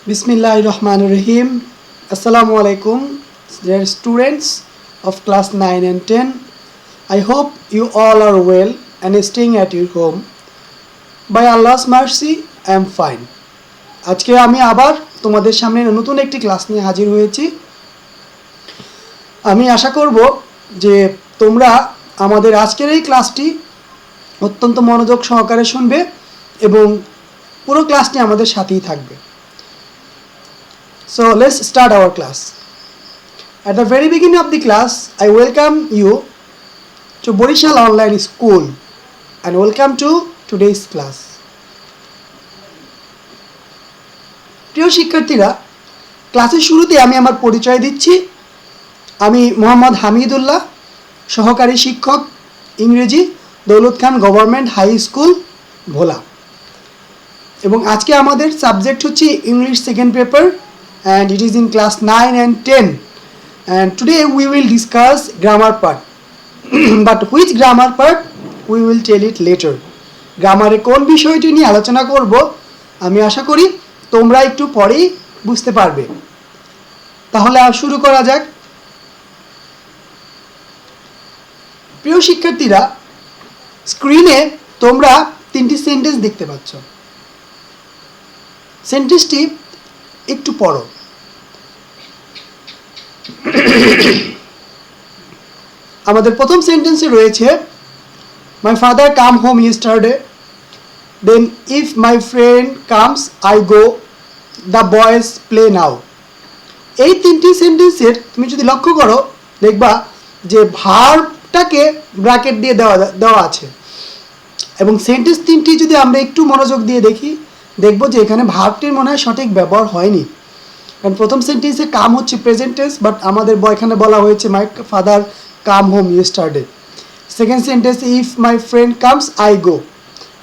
Bismillahirrahmanirrahim. Assalamu alaikum, dear students of class 9 and 10. I hope you all are well and staying at your home. By Allah's mercy, I am fine. আজকে আমি আবার তোমাদের সামনে নতুন একটি class নিয়ে হাজির হয়েছি। আমি আশা করব যে তোমরা আমাদের আজকের এই ক্লাসটি অত্যন্ত মনোযোগ সহকারে শুনবে এবং পুরো ক্লাসটি আমাদের সাথেই থাকবে। So let's start our class. At the very beginning of the class, I welcome you to Borishal Online School and welcome to today's class. প্রিয় শিক্ষার্থীরা, ক্লাসের শুরুতে আমি আমার পরিচয় দিচ্ছি। আমি মোহাম্মদ হামিদুল্লাহ, সহকারী শিক্ষক ইংরেজি, দৌলত খান গভর্নমেন্ট হাই স্কুল, ভোলা। এবং আজকে আমাদের সাবজেক্ট হচ্ছে English second paper and it is in class 9 and 10, and today we will discuss grammar part. But which grammar part we will tell it later. গ্রামারে কোন বিষয়টি নিয়ে আলোচনা করব আমি আশা করি তোমরা একটু পরেই বুঝতে পারবে। তাহলে আর শুরু করা যাক। প্রিয় শিক্ষার্থীরা, স্ক্রিনে তোমরা তিনটি সেন্টেন্স দেখতে পাচ্ছ। সেন্টেন্সটি একটু পড়ো। আমাদের প্রথম সেন্টেন্সে রয়েছে my father come home yesterday, then if my friend comes I go, the boys play now. এই তিনটি সেন্টেন্সের তুমি যদি লক্ষ্য করো দেখবা যে ভার্বটাকে ব্র্যাকেট দিয়ে দেওয়া আছে এবং সেন্টেন্স তিনটি যদি আমরা একটু মনোযোগ দিয়ে দেখি দেখবো যে এখানে ভার্বটির মনে হয় সঠিক ব্যবহার হয়নি। কারণ প্রথম সেন্টেন্সে কাম হচ্ছে প্রেজেন্ট টেন্স, বাট আমাদের এখানে বলা হয়েছে my father come home yesterday. Second সেন্টেন্সে if my friend comes I go,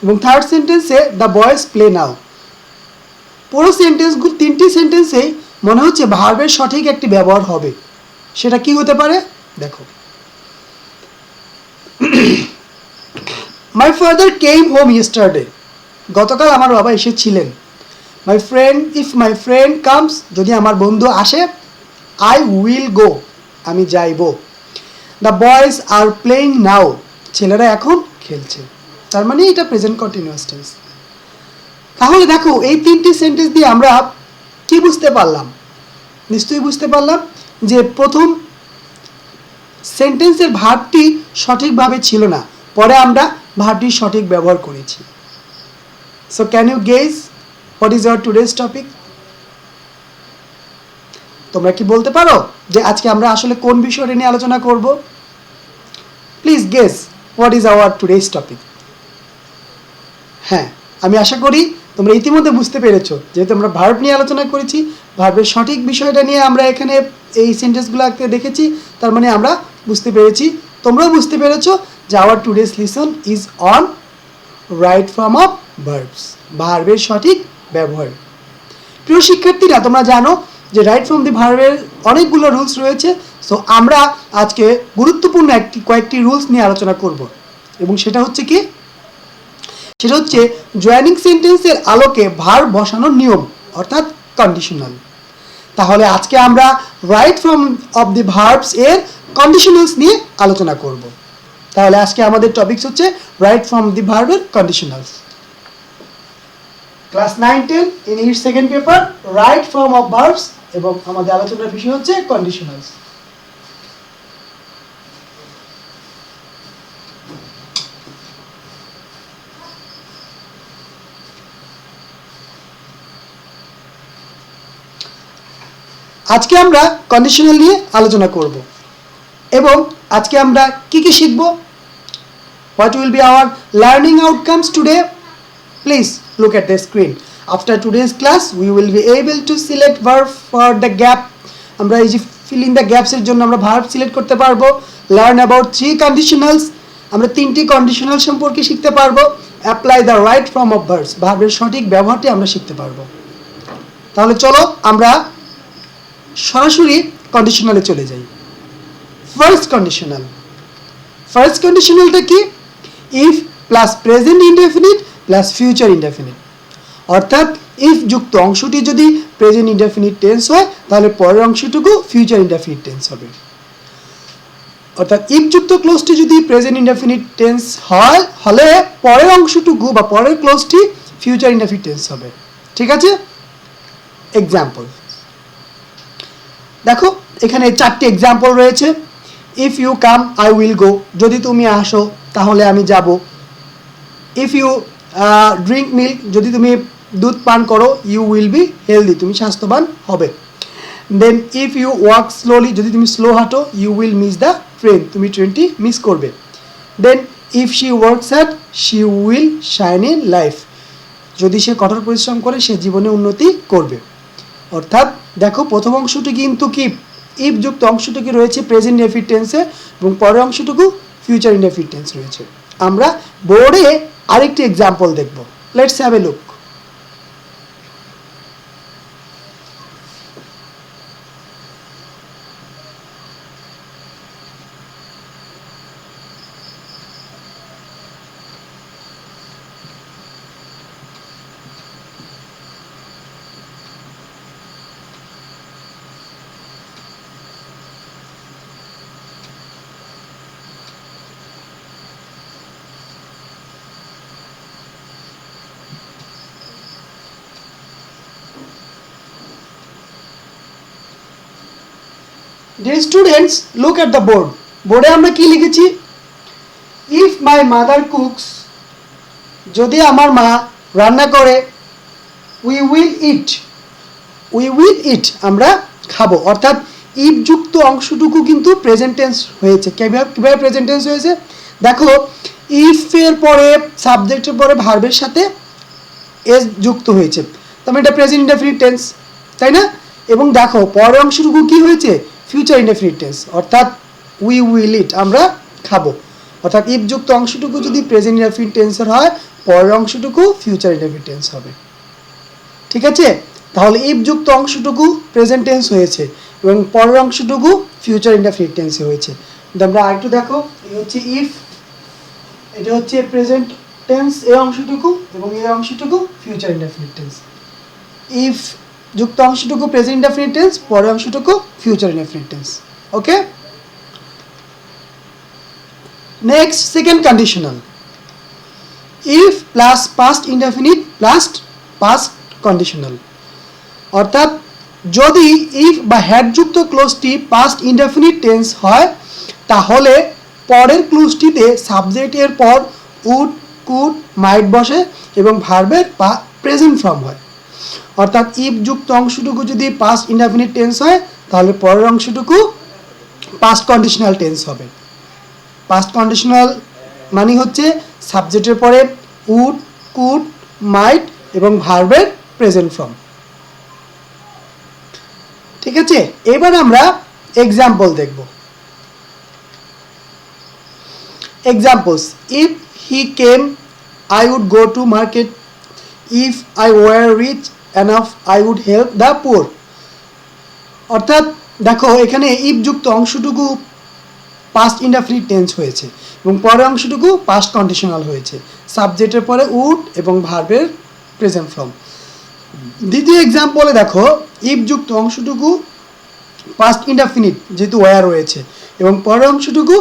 এবং থার্ড সেন্টেন্সে দ্য বয়েজ প্লে নাও। পুরো সেন্টেন্সগুলো তিনটি সেন্টেন্সেই মনে হচ্ছে ভার্বের সঠিক একটি ব্যবহার হবে। সেটা কি হতে পারে দেখো। My father came home yesterday, গতকাল আমার বাবা এসেছিলেন। My friend, if my friend comes, যদি আমার বন্ধু আসে, আই উইল গো, আমি যাইব। দ্য বয়েজ আর প্লেইং নাও, ছেলেরা এখন খেলছে। তার মানে এটা প্রেজেন্ট কন্টিনিউয়াস টেন্স। তাহলে দেখো এই তিনটি সেন্টেন্স দিয়ে আমরা কি বুঝতে পারলাম? নিশ্চয়ই বুঝতে পারলাম যে প্রথম সেন্টেন্সের ভার্বটি সঠিকভাবে ছিল না, পরে আমরা ভার্বটির সঠিক ব্যবহার করেছি। So can you guess what is our today's topic? তোমরা কি বলতে পারো যে আজকে আমরা আসলে কোন বিষয়টা নিয়ে আলোচনা করব? Please guess what is our today's topic. হ্যাঁ, আমি আশা করি তোমরা ইতিমধ্যে বুঝতে পেরেছো, যেহেতু আমরা ভার্ব নিয়ে আলোচনা করেছি, ভার্বের সঠিক বিষয়টা নিয়ে আমরা এখানে এই সেন্টেন্সগুলোকে দেখেছি, তার মানে আমরা বুঝতে পেরেছি, তোমরাও বুঝতে পেরেছো যে our today's lesson is on right form of verbs, ভার্বের সঠিক ব্যবহার। প্রিয় শিক্ষার্থীরা, তোমরা জানো যে রাইট ফ্রম দি ভার্বের অনেকগুলো রুলস রয়েছে। সো আমরা আজকে গুরুত্বপূর্ণ কয়েকটি রুলস নিয়ে আলোচনা করব, এবং সেটা হচ্ছে কি? সেটা হচ্ছে জয়েনিং সেন্টেন্সের আলোকে ভার্ব বসানোর নিয়ম, অর্থাৎ কন্ডিশনাল। তাহলে আজকে আমরা right from of the verbs এর কন্ডিশনালস নিয়ে আলোচনা করব। তাহলে আজকে আমাদের টপিকস হচ্ছে রাইট ফ্রম দি ভার্বের conditionals. Class 9-10 English second paper, right form of verbs, এবং আমাদের আলোচনার বিষয় হচ্ছে কন্ডিশনালস। আজকে আমরা কন্ডিশনাল নিয়ে আলোচনা করব এবং আজকে আমরা কি কি শিখব? What will be our learning outcomes today? Please look at the screen. After today's class, we will be able to select verb for the gap. আমরা এই যে fill in the gaps এর জন্য আমরা verb সিলেক্ট করতে পারবো। Learn about 3 conditionals. আমরা তিনটি কন্ডিশনাল সম্পর্কে শিখতে পারবো। Apply the right form of verbs. ভার্বের সঠিক ব্যবহারটি আমরা শিখতে পারবো। তাহলে চলো আমরা সরাসরি কন্ডিশনালে চলে যাই। ফার্স্ট কন্ডিশনালটা কি? If plus present indefinite plus future indefinite. অর্থাৎ ইফ যুক্ত অংশটি যদি প্রেজেন্ট ইনডেফিনিট টেন্স হয় তাহলে পরের অংশটুকু ফিউচার ইনডেফিনিট টেন্স হবে। অর্থাৎ ইফ যুক্ত ক্লোজটি যদি প্রেজেন্ট ইনডেফিনিট টেন্স হয় হলে পরের অংশটুকু বা পরের ক্লোজটি ফিউচার ইনডেফিনিট টেন্স হবে। ঠিক আছে? এক্সাম্পল দেখো, এখানে 4টি এক্সাম্পল রয়েছে। If you come I will go, যদি তুমি আসো তাহলে আমি যাব। ইফ ইউ ড্রিঙ্ক মিল্ক, যদি তুমি দুধ পান করো, ইউ উইল বি হেলদি, তুমি স্বাস্থ্যবান হবে। Then if you walk slowly, যদি তুমি স্লো হাঁটো, you will miss the train, তুমি ট্রেনটি মিস করবে। Then if she works hard she will shine in life, যদি সে কঠোর পরিশ্রম করে সে জীবনে উন্নতি করবে। অর্থাৎ দেখো, প্রথম অংশটি কিন্তু কি ইফ যুক্ত অংশটুকু রয়েছে প্রেজেন্ট ইনডেফিনিট টেন্সে এবং পরের অংশটুকু ফিউচার ইনডেফিনিট টেন্স রয়েছে। আমরা বোর্ডে আরেকটি এক্সাম্পল দেখব। Let's have A look. Dear students, look at the board. বোর্ডে আমরা কি লিখেছি? If my mother cooks, যদি আমার মা রান্না করে, we will eat, we will eat, আমরা খাবো। অর্থাৎ ইফ যুক্ত অংশটুকু কিন্তু প্রেজেন্ট টেন্স হয়েছে। কিভাবে প্রেজেন্ট টেন্স হয়েছে? দেখো, ইফ এর পরে সাবজেক্টের পরে ভার্বের সাথে এস যুক্ত হয়েছে, তার মানে এটা প্রেজেন্ট ইনডেফিনিট টেন্স, তাই না? এবং দেখো পরের অংশটুকু কি হয়েছে? ফিউচার ইনডেফিনিট টেন্স, অর্থাৎ উই উইল ইট, আমরা খাবো। অর্থাৎ ইফ যুক্ত অংশটুকু যদি প্রেজেন্ট ইনডেফিনিট টেন্সের হয়, পরের অংশটুকু ফিউচার ইনডেফিনিট টেন্স হবে। ঠিক আছে? তাহলে ইফ যুক্ত অংশটুকু প্রেজেন্ট টেন্স হয়েছে এবং পরের অংশটুকু ফিউচার ইনডেফিনিট টেন্সে হয়েছে। আমরা আরেকটু দেখো, এই হচ্ছে ইফ, এটা হচ্ছে প্রেজেন্ট টেন্স এই অংশটুকু এবং এই অংশটুকু ফিউচার ইনডেফিনিট টেন্স। ইফ যুক্ত অংশটুকু প্রেজেন্ট ইনডেফিনিট টেন্স, পরের অংশটুকু future indefinite tense. Okay, next second conditional. If plus past indefinite plus past conditional, অর্থাৎ যদি ইফ বা হ্যাড যুক্ত ক্লোজটি পাস্ট ইনডেফিনিট টেন্স হয় তাহলে পরের ক্লোজটিতে সাবজেক্টের পর উড, কুড, মাইট বসে এবং ভার্বের প্রেজেন্ট ফর্ম হয়। অর্থাৎ ইফ যুক্ত অংশটুকু যদি পাস্ট ইনডেফিনিট টেন্স হয় তাহলে পরের অংশটুকু পাস্ট কন্ডিশনাল টেন্স হবে। পাস্ট কন্ডিশনাল মানে হচ্ছে সাবজেক্টের পরে উড, কুড, মাইট এবং ভার্বের প্রেজেন্ট ফর্ম। ঠিক আছে? এবার আমরা এক্সাম্পল দেখব। Examples, if he came I would go to market, if I were rich enough I would help the poor. অর্থাৎ দেখো, এখানে ইফ যুক্ত অংশটুকু পাস্ট ইনডেফিনিট টেন্স হয়েছে এবং পরের অংশটুকু পাস্ট কন্ডিশনাল হয়েছে, সাবজেক্টের পরে উড এবং ভার্বের প্রেজেন্ট ফর্ম। দ্বিতীয় এক্সাম্পলে দেখো, ইফ যুক্ত অংশটুকু পাস্ট ইনডেফিনিট যেহেতু ওয়ার রয়েছে এবং পরের অংশটুকু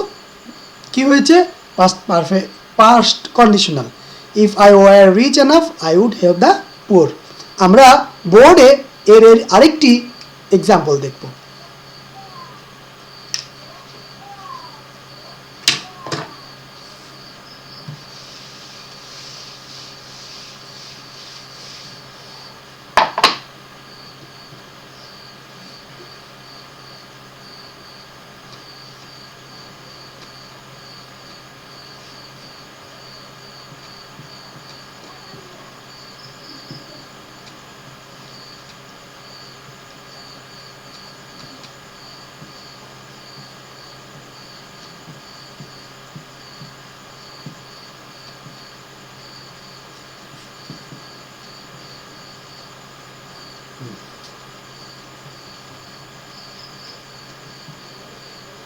কি হয়েছে? Past conditional. If I were rich enough I would help the poor. আমরা বোর্ডে এর আরেকটি এক্সাম্পল দেখব।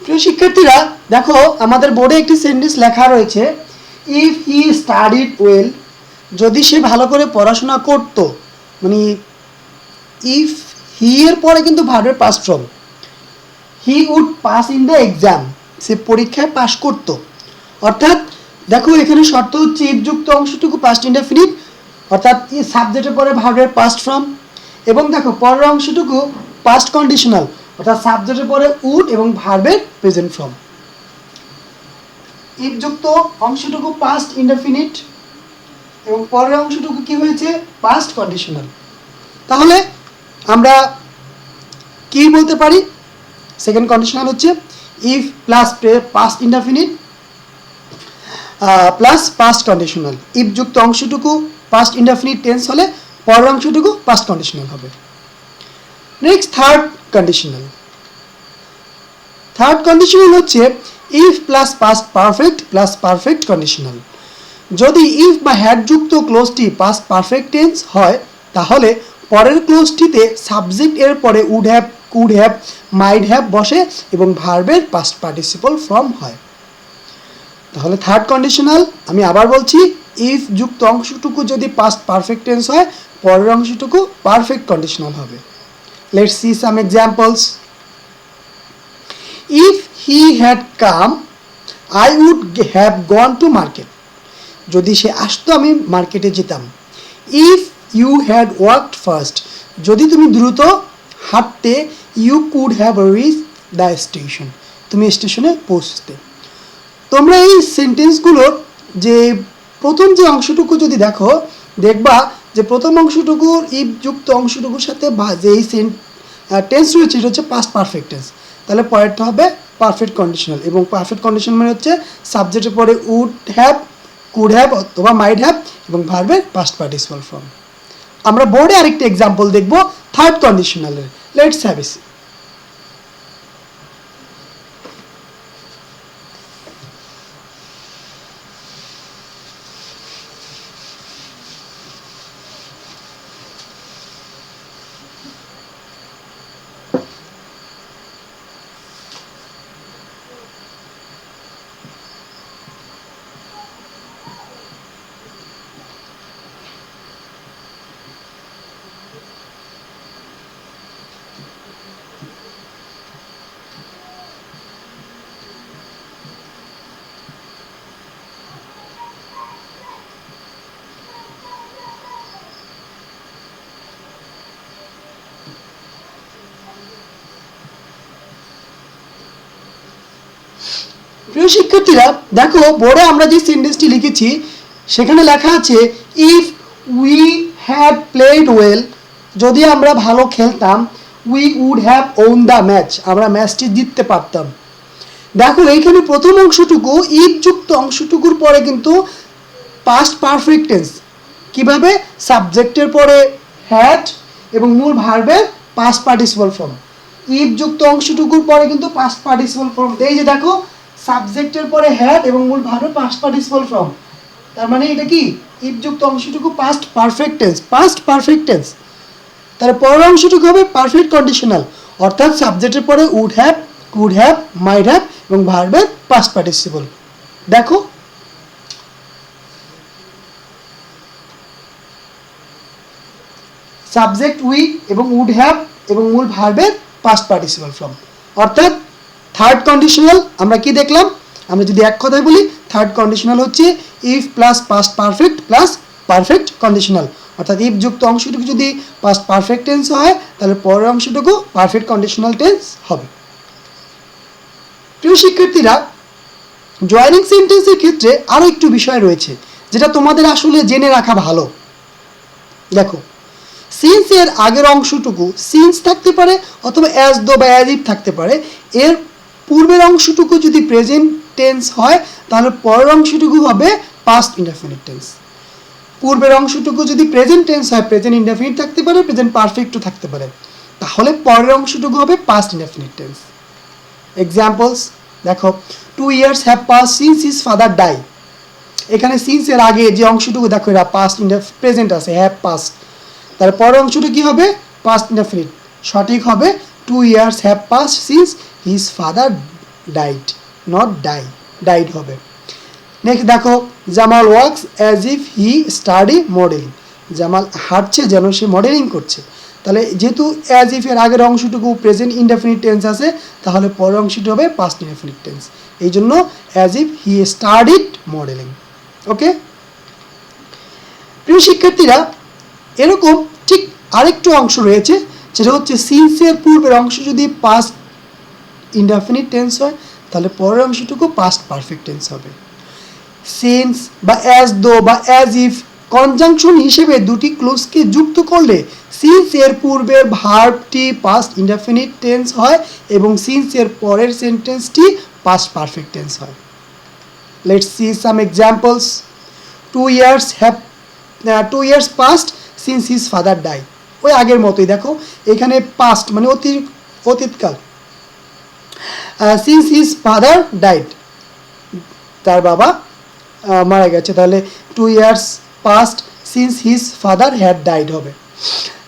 প্রিয় শিক্ষার্থীরা, দেখো আমাদের বোর্ডে একটি সেন্টেন্স লেখা রয়েছে, ইফ হি স্টাডিড ওয়েল, যদি সে ভালো করে পড়াশোনা করত, মানে ইফ হি এর পরে কিন্তু ভার্বের past form, he would pass in the exam, সে পরীক্ষায় পাশ করত। অর্থাৎ দেখো এখানে শর্ত হচ্ছে ইফ যুক্ত অংশটুকু পাস্ট ইনডেফিনিট, অর্থাৎ সাবজেক্টের পরে ভার্বের পাস্ট ফর্ম, এবং দেখো পরের অংশটুকু পাস্ট কন্ডিশনাল, অর্থাৎ সাবজেক্টের পরে উড এবং ভার্বের প্রেজেন্ট ফর্ম। ইফ যুক্ত অংশটুকু পাস্ট ইনডেফিনিট এবং পরের অংশটুকু কি হয়েছে, পাস্ট কন্ডিশনাল। তাহলে আমরা কি বলতে পারি, সেকেন্ড কন্ডিশনাল হচ্ছে if plus past indefinite plus past conditional. If যুক্ত অংশটুকু পাস্ট ইনডেফিনিট টেন্স হলে পরের অংশটুকু পাস্ট কন্ডিশনাল হবে। Next third conditional. Third conditional হচ্ছে if plus past perfect plus perfect conditional. যদি ইফ বা হ্যাড যুক্ত ক্লোজটি পাস্ট পারফেক্ট টেন্স হয় তাহলে পরের ক্লোজটিতে সাবজেক্ট এর পরে would have, could have, might have বসে এবং ভার্বের পাস্ট পার্টিসিপল ফর্ম হয়। তাহলে থার্ড কন্ডিশনাল আমি আবার বলছি, ইফ যুক্ত অংশটুকু যদি পাস্ট পারফেক্ট টেন্স হয় পরের অংশটুকু পারফেক্ট কন্ডিশনাল হবে। Let's see some examples. If he had come I would have gone to market. যদি সে আসতো আমি মার্কেটে যেতাম। If you had worked first, যদি তুমি দ্রুত হাঁটতে, you could have reach the station, তুমি স্টেশনে পৌঁছতে। তোমরা এই সেন্টেন্সগুলোর যে প্রথম যে অংশটুকু যদি দেখো, দেখবা যে প্রথম অংশটুকুর ইফ যুক্ত অংশটুকুর সাথে যে এই টেন্স রয়েছে এটা হচ্ছে পাস্ট পারফেক্ট টেন্স। তাহলে পরেরটা হবে পারফেক্ট কন্ডিশনাল, এবং পারফেক্ট কন্ডিশনাল মানে হচ্ছে সাবজেক্টের পরে উড হ্যাভ, কুড হ্যাভ অথবা মাইড হ্যাভ এবং ভার্বের পাস্ট পার্টিসিপাল ফর্ম। আমরা বোর্ডে আরেকটা এক্সাম্পল দেখব থার্ড কন্ডিশনালের। Let's have a see. প্রিয় শিক্ষার্থীরা দেখো বোর্ডে আমরা যে সেন্টেন্সটি লিখেছি সেখানে লেখা আছে if we had played well, যদি আমরা ভালো খেলতাম, we would have won the match, আমরা ম্যাচটি জিততে পারতাম। দেখো এইখানে প্রথম অংশটুকু ইফ যুক্ত অংশটুকুর পরে কিন্তু পাস্ট পারফেক্ট টেন্স, কিভাবে, সাবজেক্টের পরে হ্যাড এবং মূল ভার্বের পাস্ট পার্টিসিপল ফর্ম। ইফ যুক্ত অংশটুকুর পরে কিন্তু পাস্ট পার্টিসিপল ফর্ম, এই যে দেখো সাবজেক্টের পরে হ্যাড এবং মূল ভার্বের পাস্ট পার্টিসিপল ফর্ম, তার মানে এটা কি ইফ যুক্ত অংশটুকু past perfect tense, past perfect tense. তাহলে পরের অংশটুকু হবে পারফেক্ট কন্ডিশনাল, অর্থাৎ সাবজেক্টের পরে would have, could have, might have এবং ভার্বের পাস্ট পার্টিসিপল। দেখো সাবজেক্ট উই এবং উড হ্যাভ এবং মূল ভার্বের পাস্ট পার্টিসিপল ফর্ম। অর্থাৎ থার্ড কন্ডিশনাল আমরা কি দেখলাম, আমরা যদি এক কথায় বলি থার্ড কন্ডিশনাল হচ্ছে if plus past perfect plus perfect conditional, অর্থাৎ ইফ যুক্ত অংশটুকু যদি পাস্ট পারফেক্ট টেন্স হয় তাহলে পরের অংশটুকু পারফেক্ট কন্ডিশনাল টেন্স হবে। প্রিয় শিক্ষার্থীরা, জয়েনিং সেন্টেন্সের ক্ষেত্রে আরও একটু বিষয় রয়েছে যেটা তোমাদের আসলে জেনে রাখা ভালো। দেখো সিন্স এর আগের অংশটুকু সিন্স থাকতে পারে অথবা অ্যাজ দো বা অ্যাজ ইফ থাকতে পারে। এর পূর্বের অংশটুকু যদি প্রেজেন্ট টেন্স হয় তাহলে পরের অংশটুকু হবে পাস্ট ইনডেফিনিট টেন্স। পূর্বের অংশটুকু যদি প্রেজেন্ট টেন্স হয় প্রেজেন্ট ইনডেফিনিট থাকতে পারে, প্রেজেন্ট পারফেক্টও থাকতে পারে, তাহলে পরের অংশটুকু হবে পাস্ট ইনডেফিনিট টেন্স। এক্সাম্পলস দেখো 2 years have pass since his father die. এখানে সিন্স এর আগে যে অংশটুকু দেখো এরা পাস্ট প্রেজেন্ট আছে, হ্যাভ পাস্ট, তার পরের অংশটা কি হবে পাস্ট ইনডেফিনিট, সঠিক হবে 2 years have pass since his father died, not died হবে। নেক্সট দেখো Jamal works as if he study modelling. Jamal হাঁটছে যেন সে মডেলিং করছে। তাহলে যেহেতু অ্যাজ ইফ এর আগের অংশটুকু প্রেজেন্ট ইনডেফিনিট টেন্স আছে, তাহলে পরের অংশটি হবে পাস্ট ইনডেফিনিট টেন্স। এই জন্য as if he studied modelling. Okay প্রিয় শিক্ষার্থীরা, এরকম ঠিক আরেকটু অংশ রয়েছে, যেটা হচ্ছে সিন্সের পূর্বের অংশ যদি পাস্ট ইনডেফিনিট টেন্স হয়, তাহলে পরের অংশটুকু পাস্ট পারফেক্ট টেন্স হবে। সিন্স বা অ্যাজ দো বা অ্যাজ ইফ কনজাংশন হিসেবে দুটি ক্লোজকে যুক্ত করলে সিন্স এর পূর্বের ভার্বটি পাস্ট ইনডেফিনিট টেন্স হয় এবং সিন্স এর পরের সেন্টেন্সটি পাস্ট পারফেক্ট টেন্স হয়। Let's see some examples. 2 years passed since his father died. ওই আগের মতোই দেখো, এখানে পাস্ট মানে অতীতকাল। সিন্স হিজ ফাদার ডাইড, তার বাবা মারা গেছে, তাহলে 2 years passed since his father had died হবে।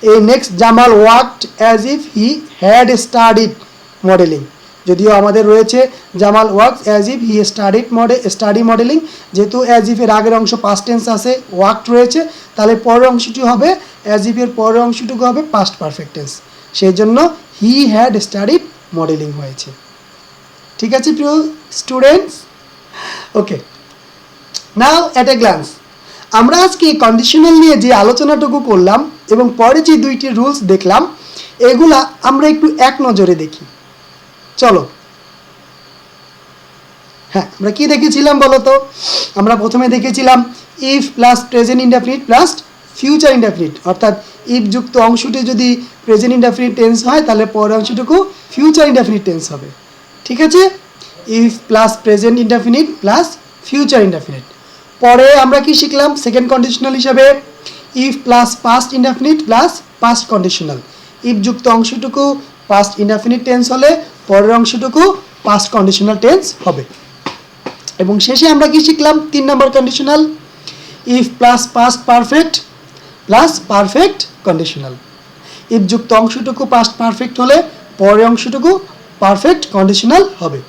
এই next, Jamal worked as if he had studied modelling. যদিও আমাদের রয়েছে Jamal works as if he study modelling, যেহেতু অ্যাজ ইফ এর আগের অংশ পাস্ট টেন্স আছে, ওয়ার্কড রয়েছে, তাহলে পরের অংশটি হবে অ্যাজ ইফ এর পরের অংশটুকু হবে পাস্ট পারফেক্ট টেন্স, সেই জন্য হি হ্যাড স্টাডিড মডেলিং হয়েছে। ঠিক আছে প্রিয় students? Okay, now at a glance আমরা আজকে কন্ডিশনাল নিয়ে যে আলোচনাটুকু করলাম এবং পরে যে দুইটি রুলস দেখলাম, এগুলা আমরা একটু এক নজরে দেখি। চলো, হ্যাঁ আমরা কি দেখেছিলাম বলো তো? আমরা প্রথমে দেখেছিলাম if plus present indefinite plus future indefinite, অর্থাৎ ইফ যুক্ত অংশটি যদি প্রেজেন্ট ইনডেফিনিট টেন্স হয়, তাহলে পরের অংশটুকু ফিউচার ইনডেফিনিট টেন্স হবে। ঠিক আছে, if plus present indefinite plus future indefinite. পরে আমরা কি শিখলাম সেকেন্ড কন্ডিশনাল হিসাবে? If plus past indefinite plus past conditional. If যুক্ত অংশটুকু পাস্ট ইনডেফিনিট টেন্স হলে পরের অংশটুকু পাস্ট কন্ডিশনাল টেন্স হবে। এবং শেষে আমরা কি শিখলাম? 3 নম্বর conditional, if plus past perfect plus perfect conditional. If যুক্ত অংশটুকু পাস্ট পারফেক্ট হলে পরের অংশটুকু পারফেক্ট কন্ডিশনাল হবে।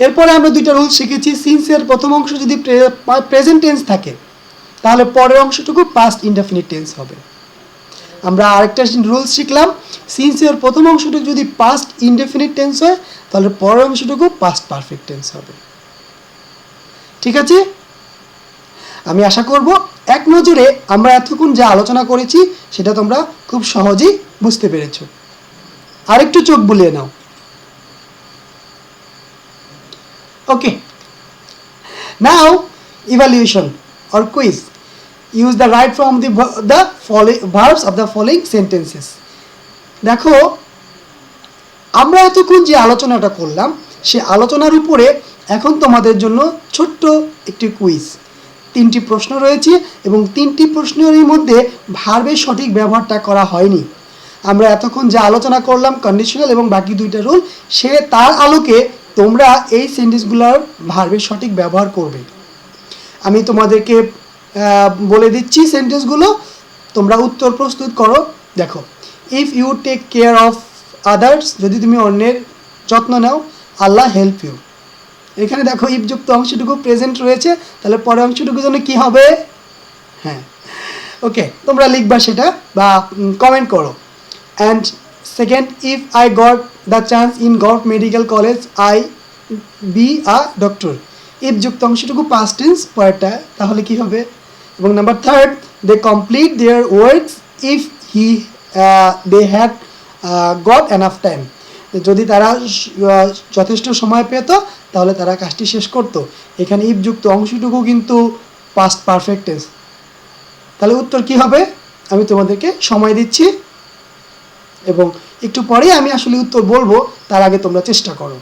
এরপরে আমরা দুইটা রুল শিখেছি। সিন্সের প্রথম অংশ যদি প্রেজেন্ট টেন্স থাকে, তাহলে পরের অংশটুকু পাস্ট ইনডেফিনিট টেন্স হবে। আমরা আরেকটা রুলস শিখলাম, সিন্সের প্রথম অংশটুকু যদি পাস্ট ইনডেফিনিট টেন্স হয়, তাহলে পরের অংশটুকু পাস্ট পারফেক্ট টেন্স হবে। ঠিক আছে, আমি আশা করব এক নজরে আমরা এতক্ষণ যা আলোচনা করেছি সেটা তোমরা খুব সহজেই বুঝতে পেরেছো। আরেকটু চোখ বুলিয়ে নাও। Okay, now evaluation or quiz. Use the right from the following verbs of the following sentences. দেখো, আমরা এতক্ষণ যে আলোচনাটা করলাম সে আলোচনার উপরে এখন তোমাদের জন্য ছোট্ট একটি কুইজ। 3টি প্রশ্ন রয়েছে এবং 3টি প্রশ্নের মধ্যে ভার্বের সঠিক ব্যবহারটা করা হয়নি। আমরা এতক্ষণ যে আলোচনা করলাম কন্ডিশনাল এবং বাকি দুইটা রুল, সে তার আলোকে তোমরা এই সেন্টেন্সগুলোর ভার্বের সঠিক ব্যবহার করবে। আমি তোমাদেরকে বলে দিচ্ছি সেন্টেন্সগুলো, তোমরা উত্তর প্রস্তুত করো। দেখো, if you take care of others, যদি তুমি অন্যের যত্ন নাও, আল্লাহ হেল্প ইউ। এখানে দেখো ইফ যুক্ত অংশটুকু প্রেজেন্ট রয়েছে, তাহলে পরের অংশটুকু জন্য কি হবে? হ্যাঁ, ওকে, তোমরা লিখবা সেটা বা কমেন্ট করো। And second, if I got the chance in government medical college I be a doctor. If যুক্ত অংশটুকু পাস্ট টেন্স পরেরটা, তাহলে কি হবে? এবং number third, they complete their works if they had got enough time. যদি তারা যথেষ্ট সময় পেত তাহলে তারা কাজটি শেষ করত। এখানে ইফ যুক্ত অংশটুকু কিন্তু পাস্ট পারফেক্ট টেন্স। তাহলে উত্তর কি হবে? আমি তোমাদেরকে সময় দিচ্ছি এবং একটু পরেই আমি আসলে উত্তর বলবো, তার আগে তোমরা চেষ্টা করো।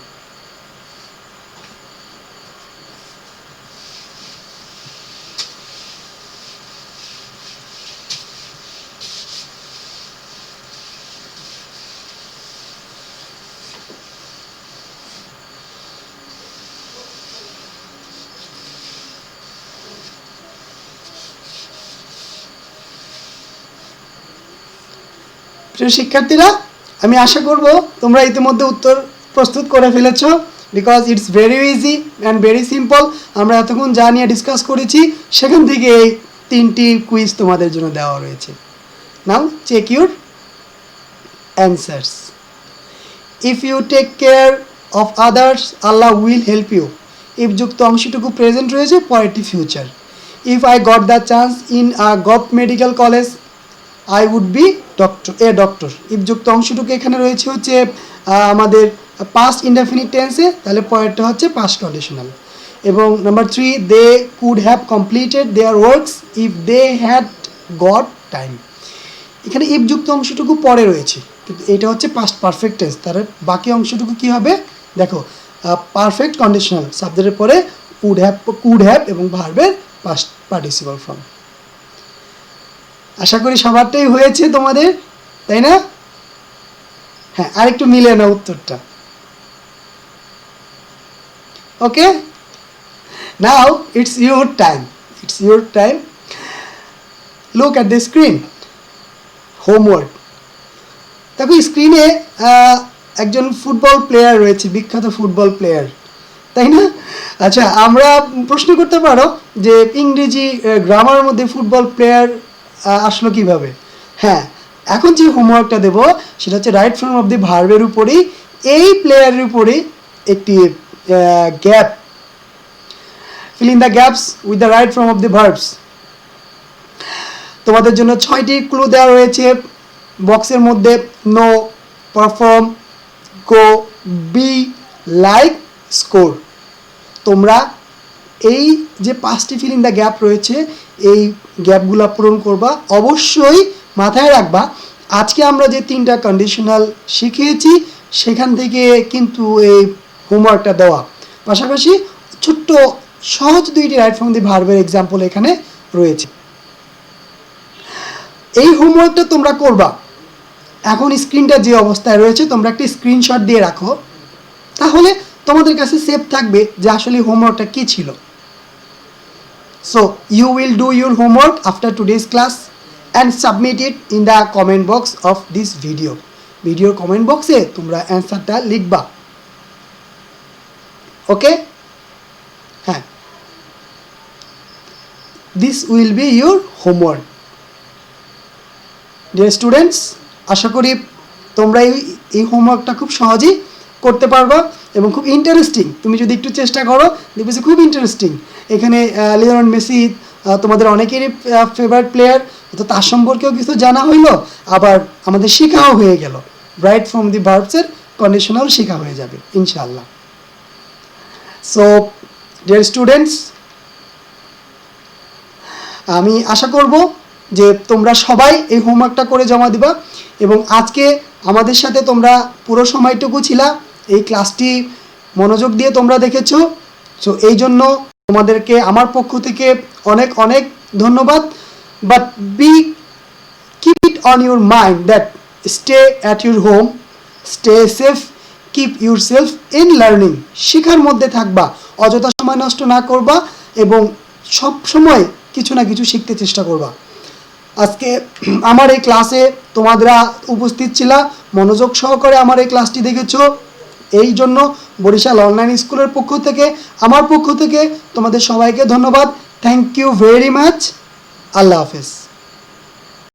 প্রিয় শিক্ষার্থীরা, আমি আশা করব তোমরা ইতিমধ্যে উত্তর প্রস্তুত করে ফেলেছো, because it's very easy and very simple. আমরা এতক্ষণ যা নিয়ে ডিসকাস করেছি সেখান থেকে এই তিনটি কুইজ তোমাদের জন্য দেওয়া রয়েছে। Now check your answers. If you take care of others Allah will help you. If যুক্ত অংশটুকু প্রেজেন্ট রয়েছে, পরেরটি future. If I got the chance in gov medical college I would be doctor. If যুক্ত অংশটুকু এখানে রয়েছে হচ্ছে আমাদের পাস্ট ইনডেফিনিট টেন্সে, তাহলে পরেরটা হচ্ছে পাস্ট কন্ডিশনাল। এবং number 3, they could have completed their works if they had got time. এখানে ইফ যুক্ত অংশটুকু পরে রয়েছে, কিন্তু এটা হচ্ছে পাস্ট পারফেক্ট টেন্স। তার বাকি অংশটুকু কি হবে দেখো, পারফেক্ট কন্ডিশনাল সাবজেক্টের পরে কুড হ্যাভ এবং ভার্বের পাস্ট পার্টিসিপল ফর্ম। আশা করি সবারটাই হয়েছে তোমাদের, তাই না? হ্যাঁ, আরেকটু মিলে না উত্তরটা। Okay, now it's your time. Look at the screen. Homework. দেখো স্ক্রিনে একজন ফুটবল প্লেয়ার রয়েছে, বিখ্যাত ফুটবল প্লেয়ার, তাই না? আচ্ছা, আমরা প্রশ্ন করতে পারো যে ইংরেজি গ্রামারের মধ্যে ফুটবল প্লেয়ার আসলো কিভাবে? হ্যাঁ, এখন যে হোমওয়ার্কটা দেব সেটা হচ্ছে রাইট ফর্ম অফ দি ভার্বের উপরেই, এই প্লেয়ারের উপরেই একটি gap, fill in the gaps with the right form of the verbs. তোমাদের জন্য 6টি ক্লু দেওয়া রয়েছে বক্সের মধ্যে। নো, পারফর্ম, গো, বি, লাইক, স্কোর। তোমরা এই যে 5টি ফিল ইন দ্য গ্যাপ রয়েছে, এই গ্যাপগুলো পূরণ করবা। অবশ্যই মাথায় রাখবা, আজকে আমরা যে 3টা কন্ডিশনাল শিখিয়েছি সেখান থেকে কিন্তু এই হোমওয়ার্কটা দেওয়া। পাশাপাশি ছোট্ট সহজ 2টি রাইট ফর্ম দি ভার্বের এক্সাম্পল এখানে রয়েছে। এই হোমওয়ার্কটা তোমরা করবা। এখন স্ক্রিনটা যে অবস্থায় রয়েছে, তোমরা একটা স্ক্রিনশট দিয়ে রাখো, তাহলে তোমাদের কাছে সেভ থাকবে যে আসলে হোমওয়ার্কটা কি ছিল। So you will do your homework after today's class and submit it in the comment box of this video. ভিডিওর কমেন্ট বক্সে তোমরা অ্যান্সারটা লিখবা। ওকে, হ্যাঁ, this will be your homework. Dear students, আশা করি তোমরা এই হোমওয়ার্কটা খুব সহজেই করতে পারবা এবং খুব ইন্টারেস্টিং। তুমি যদি একটু চেষ্টা করো দেখবে যে খুব ইন্টারেস্টিং। এখানে লিওনেল মেসি তোমাদের অনেকেরই ফেভারিট প্লেয়ার, তো তার সম্পর্কেও কিছু জানা হইলো, আবার আমাদের শেখাও হয়ে গেল। রাইট ফ্রম দি ভার্বসের কন্ডিশনাল শেখা হয়ে যাবে ইনশাআল্লাহ। সো ডিয়ার স্টুডেন্টস, আমি আশা করব যে তোমরা সবাই এই হোমওয়ার্কটা করে জমা দিবা। এবং আজকে আমাদের সাথে তোমরা পুরো সময়টুকু ছিলা, এই ক্লাসটি মনোযোগ দিয়ে তোমরা দেখেছো। সো এই জন্য তোমাদেরকে আমার পক্ষ থেকে অনেক অনেক ধন্যবাদ। But keep it on your mind that stay at your home, stay safe, keep your self in learning. শেখার মধ্যে থাকবা, অযথা সময় নষ্ট না করবা এবং সব সময় কিছু না কিছু শিখতে চেষ্টা করবা। আজকে আমার এই ক্লাসে তোমরা উপস্থিত ছিলা, মনোযোগ সহকারে আমার এই ক্লাসটি দেখেছো, এই জন্য বরিশাল অনলাইন স্কুলের পক্ষ থেকে, আমার পক্ষ থেকে তোমাদের সবাইকে ধন্যবাদ। Thank you very much. আল্লাহ হাফেজ।